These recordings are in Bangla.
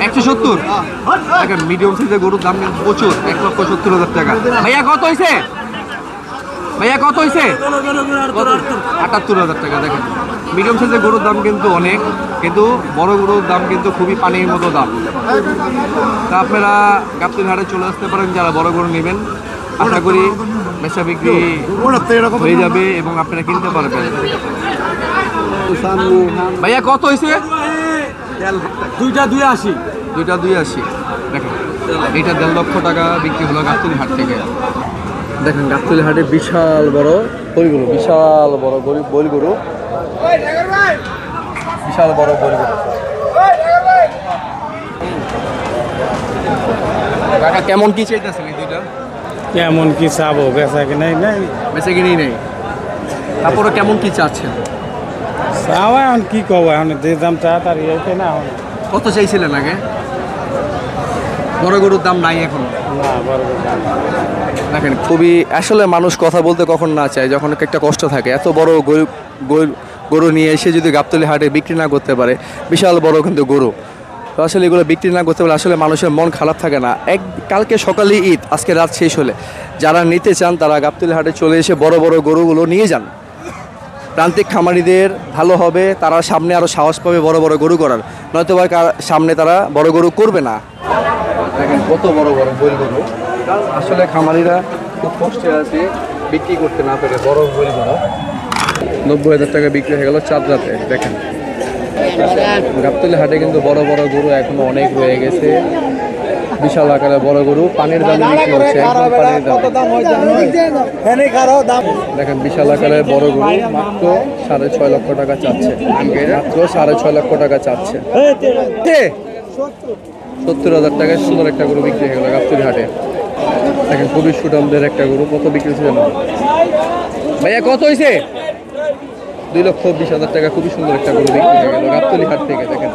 170 টাকা। মিডিয়াম সাইজের গরুর দাম কিন্তু প্রচুর, 1,70,000 টাকা। ভাইয়া কত হয়েছে? ভাইয়া কত হয়েছে? 78,000 টাকা। দেখেন মিডিয়াম সাইজের গরুর দাম কিন্তু অনেক, কিন্তু বড় গরুর দাম কিন্তু খুবই পানির মতো দাম। তা আপনারা গাবতলী হাটে চলে আসতে পারেন যারা বড় গরু নেবেন। আশা করি বেচা বিক্রি হয়ে যাবে এবং আপনারা কিনতে পারবেন। ভাইয়া কত হয়েছে? দুইটা 280। দুইটা 280। দেখেন এইটা 1.5 লক্ষ টাকা বিক্রি হলো গাবতলী হাট থেকে। দেখেন গাবতলী হাটে বিশাল বড় বলগরু, বিশাল বড় গরিব বলগরু, বিশাল বড় বলগরু। কাকা কেমন কি চাইতেছেন এই দুইটা? কেমন কি চাবো, বেচা কিনাই নাই, বেচা কিনেই নেই, তারপরে কেমন কি চাচ্ছেন? চাওয়া এখন কি কব, এখন যে দাম চা তার ইয়েছে না। কত চাইছিলেন আগে? বড় গরুর দাম নাই এখন। না বড় দেখেন খুবই আসলে মানুষ কথা বলতে কখন না চায়, যখন একটা কষ্ট থাকে। এত বড় গরু নিয়ে এসে যদি গাবতলী হাটে বিক্রি না করতে পারে, বিশাল বড় কিন্তু গরু, তো আসলে এগুলো বিক্রি না করতে পারলে আসলে মানুষের মন খারাপ থাকে না। কালকে সকালে ঈদ, আজকে রাত শেষ হলে যারা নিতে চান তারা গাবতলী হাটে চলে এসে বড় বড় গরুগুলো নিয়ে যান। প্রান্তিক খামারিদের ভালো হবে, তারা সামনে আরও সাহস পাবে বড় বড় গরু করার, নয়তো বা সামনে তারা বড় গরু করবে না। দেখেন কত বড় বড় গরু, আসলে খামারিরা খুব কষ্টে আছে বিক্রি করতে না পেরে। বড় গরু 90,000 টাকা বিক্রি হয়ে গেল চাঁদ রাতে। দেখেন গাবতলী হাটে কিন্তু বড় বড় গরু এখনো অনেক রয়ে গেছে, বিশাল আকারের বড় গরু পানির দামে বিক্রি হচ্ছে, একদম পানির দাম। দেখেন বিশাল আকারের বড় গরু মাত্র 6.5 লক্ষ টাকা চাচ্ছে, মাত্র 6.5 লক্ষ টাকা চাচ্ছে। 70,000 টাকায় সুন্দর একটা গরু বিক্রি হয়ে গেল গাবতলী হাটে। দেখেন খুবই সুঠামদের একটা গরু, কত বিক্রি ছিল না ভাইয়া? কত হয়েছে? 2,20,000 টাকা। খুবই সুন্দর একটা গরু বিক্রি হয়ে গেল গাবতলী হাট থেকে। দেখেন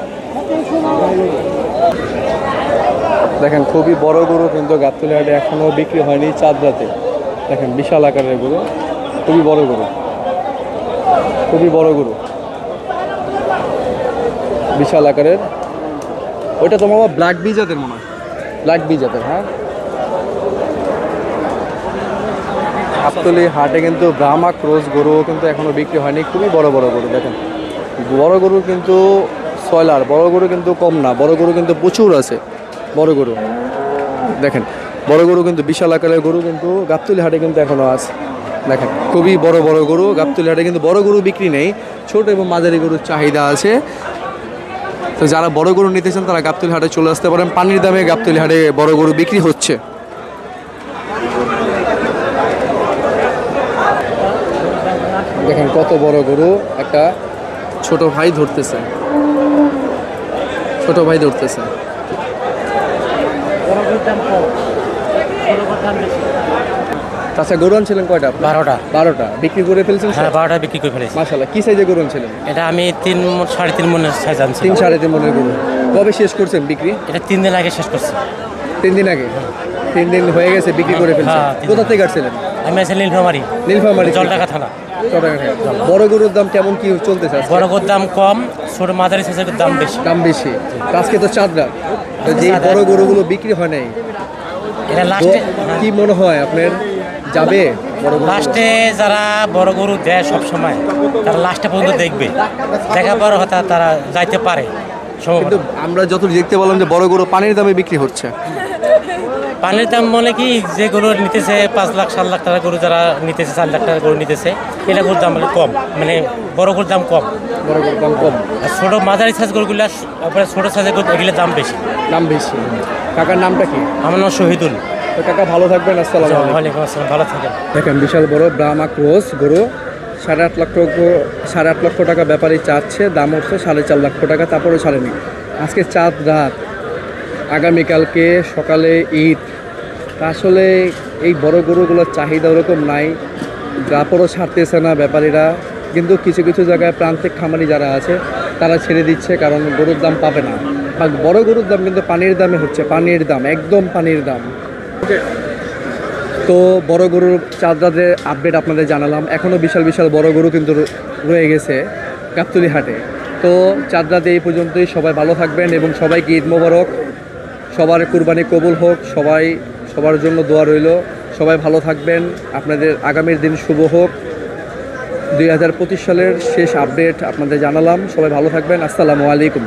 দেখেন খুবই বড় গরু কিন্তু গাবতলী হাটে এখনো বিক্রি হয়নি চাঁদ রাতে। দেখেন বিশাল আকারের গরু, খুবই বড় গরু, খুবই বড় গরু, বিশাল আকারের। ওইটা তোমার ব্ল্যাক বি জাতের মনে হয়, ব্ল্যাক বি জাতের। হ্যাঁ, গাবতলী হাটে কিন্তু ব্রাহ্মা ক্রস গরু কিন্তু এখনো বিক্রি হয়নি, খুবই বড় বড় গরু। দেখেন বড় গরু কিন্তু সয়লার, বড় গরু কিন্তু কম না, বড় গরু কিন্তু প্রচুর আছে বড় গরু। দেখেন বড় গরু কিন্তু বিশাল আকারের গরু কিন্তু গাবতলী হাটে কিন্তু এখনো আছে। দেখেন খুবই বড় বড় গরু গাবতলী হাটে কিন্তু বড় গরু বিক্রি নেই, ছোট এবং মাঝারি গরুর চাহিদা আছে। তো যারা বড় গরু নিতে চান তারা গাবতলী হাটে চলে আসতে পারেন, পানির দামে গাবতলী হাটে বড় গরু বিক্রি হচ্ছে। দেখেন কত বড় গরু, একটা ছোট ভাই ধরতেছে, ছোট ভাই ধরতেছে। আচ্ছা গরু আনছিলেন কয়টা? 12টা। 12টা বিক্রি করে ফেলছেন? হ্যাঁ 12টা বিক্রি করে ফেলেছি। মাশাআল্লাহ। কি সাইজের গরু আনছিলেন? এটা আমি 3.5 মনের সাইজ আনছি। 3-3.5 মনের গরু। কবে শেষ করছেন বিক্রি? এটা 3 দিন আগে শেষ করছি। 3 দিন আগে? 3 দিন হয়ে গেছে বিক্রি করে ফেলছেন। হ্যাঁ, 3 দিন। কোথা থেকে আসছিলেন? আমি আছি নীলফামারী। নীলফামারী, জলঢাকা থানা। বড় গরুর দাম কেমন কি চলতেছে? বড় গরুর দাম কম, ছোট মাঝারি সাইজের দাম বেশি। দাম বেশি। আজকে তো চাঁদ রাত, যে বড় গরুগুলো বিক্রি হয় নাই, এটা লাস্টে কি মনে হয় আপনার যাবে? লাস্টে যারা বড় গরু দেয় সব সময়, তারা লাস্টে পর্যন্ত দেখবে, দেখার পর হয়তো তারা যাইতে পারে। কিন্তু আমরা যত দেখতে পেলাম যে বড় গরু পানির দামে বিক্রি হচ্ছে। পানির দাম মানে কি, যে গরু নিতেছে 5 লাখ 7 লাখ টাকা গরু, যারা নিতেছে 4 লাখ টাকা গরু নিতেছে, এটা গরুর দাম কম, মানে বড় গরুর দাম কম। বড় গরুর দাম কম, আর ছোটো মাঝারি সাইজ গরুগুলো, তারপরে ছোটো সাইজের গরু এগুলোর দাম বেশি। দাম বেশি। কাকার নামটা কি? আমার নাম শহীদুল। তো কাকা ভালো থাকবেন, আসসালামু আলাইকুম। ওয়ালাইকুম আসসালাম, ভালো থাকেন। দেখেন বিশাল বড় ব্রাহ্মা ক্রস গরু, 8.5 লক্ষ টাকা ব্যাপারী চাচ্ছে, দাম হচ্ছে 4.5 লক্ষ টাকা, তারপরে ছাড়েনি। আজকে চাঁদ রাত, আগামীকালকে সকালে ঈদ, আসলে এই বড় গরুগুলোর চাহিদা ওরকম নাই, দাপড়ও ছাড়তেছে না ব্যাপারীরা। কিন্তু কিছু কিছু জায়গায় প্রান্তিক খামারি যারা আছে তারা ছেড়ে দিচ্ছে, কারণ গরুর দাম পাবে না। বা বড় গরুর দাম কিন্তু পানির দামে হচ্ছে, পানির দাম, একদম পানির দাম। তো বড় গরুর চাঁদ রাতের আপডেট আপনাদের জানালাম। এখনও বিশাল বিশাল বড় গরু কিন্তু রয়ে গেছে গাবতলী হাটে। তো চাঁদরাতে এই পর্যন্তই। সবাই ভালো থাকবেন এবং সবাইকে ঈদ মোবারক, সবার কুরবানি কবুল হোক, সবার জন্য দোয়া রইল। সবাই ভালো থাকবেন, আপনাদের আগামীর দিন শুভ হোক। 2025 সালের শেষ আপডেট আপনাদের জানালাম। সবাই ভালো থাকবেন। আসসালামু আলাইকুম।